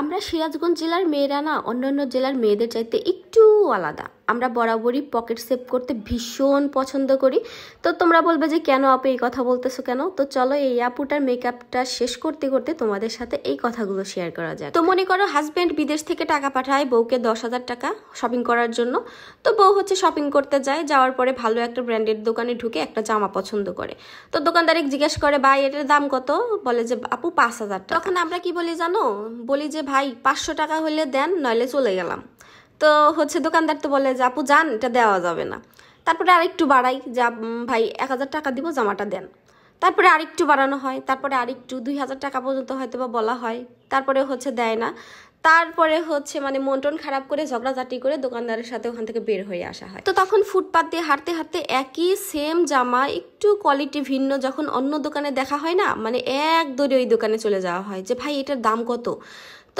আমরা সিরাজগঞ্জ জেলার মেয়েরা না অন্যান্য জেলার মেয়েদের চাইতে একটু আলাদা। আমরা বরাবরই পকেট সেভ করতে ভীষণ পছন্দ করি। তো তোমরা বলবে যে কেন আপু এই কথা বলতেছো কেন? তো চলো এই আপুটার মেকআপটা শেষ করতে করতে তোমাদের সাথে এই কথাগুলো শেয়ার করা যায়। তো মনে করো হাজব্যান্ড বিদেশ থেকে টাকা পাঠায় বউকে 10,000 টাকা শপিং করার জন্য। তো বউ হচ্ছে শপিং করতে যায়, যাওয়ার পরে ভালো একটা ব্র্যান্ডের দোকানে ঢুকে একটা জামা পছন্দ করে। তো দোকানদারে জিজ্ঞেস করে ভাই এটার দাম কত? বলে যে আপু 5,000 টাকা। তখন আমরা কি বলি জানো? বলি যে ভাই 500 টাকা হলে দেন, নইলে চলে গেলাম। তো হচ্ছে দোকানদার তো বলে যে আপু যান, এটা দেওয়া যাবে না। তারপরে আরেকটু বাড়াই, যা ভাই 1,000 টাকা দিব, জামাটা দেন। তারপরে আরেকটু বাড়ানো হয়, তারপরে আরেকটু 2,000 টাকা পর্যন্ত হয়তো বা বলা হয়, তারপরে হচ্ছে দেয় না। তারপরে হচ্ছে মানে মন টন খারাপ করে ঝগড়াঝাটি করে দোকানদারের সাথে ওখান থেকে বের হয়ে আসা হয়। তো তখন ফুটপাত দিয়ে হাঁটতে হাঁটতে একই সেম জামা একটু কোয়ালিটি ভিন্ন যখন অন্য দোকানে দেখা হয় না, মানে এক দৌড়ে ওই দোকানে চলে যাওয়া হয় যে ভাই এটার দাম কত?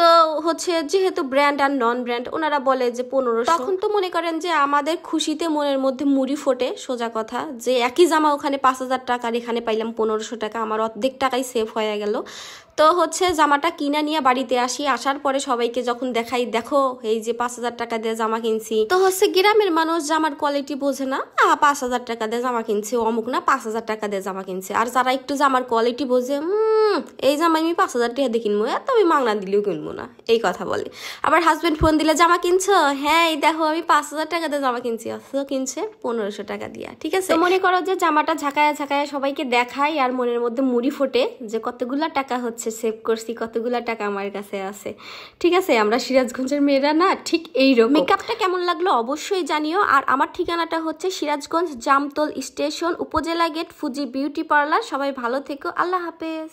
তো হচ্ছে যেহেতু ব্র্যান্ড আর নন ব্র্যান্ড ওনারা বলে যে 1500। তখন তো মনে করেন যে আমাদের খুশিতে মনের মধ্যে মুড়ি ফোটে, সোজা কথা, যে একই জামা ওখানে 5,000 টাকার এখানে পাইলাম 1500 টাকা, আমার অর্ধেক টাকাই সেভ হয়ে গেল। তো হচ্ছে জামাটা কিনা নিয়ে বাড়িতে আসি, আসার পরে সবাইকে যখন দেখাই, দেখো এই যে 5,000 টাকা দিয়ে জামা কিনছি। তো হচ্ছে গ্রামের মানুষ জামার কোয়ালিটি বোঝে না, 5,000 টাকা দিয়ে জামা কিনছে, অমুক না 5,000 টাকা দিয়ে জামা কিনছে। আর যারা একটু জামার কোয়ালিটি বোঝে, এই জামা আমি 5,000 টাকা দিয়ে কিনবো, এত আমি মাংনা দিলেও কিনবো না, এই কথা বলে। আবার হাজবেন্ড ফোন দিলে জামা কিনছো? হ্যাঁ এই দেখো আমি 5,000 টাকা দিয়ে জামা কিনছি, অথচ কিনছে 1500 টাকা দিয়া। ঠিক আছে, মনে করো যে জামাটা ঝাঁকায়া ঝাঁকায়া সবাইকে দেখাই আর মনের মধ্যে মুড়ি ফোটে যে কতগুলা টাকা হচ্ছে সেভ করছি, কতগুলা টাকা আমার কাছে আছে। ঠিক আছে, আমরা সিরাজগঞ্জের মেয়েরা না ঠিক এইরকম। মেকআপটা কেমন লাগলো অবশ্যই জানিও। আর আমার ঠিকানাটা হচ্ছে সিরাজগঞ্জ জামতল স্টেশন, উপজেলা গেট, ফুজি বিউটি পার্লার। সবাই ভালো থেকো, আল্লাহ হাফেজ।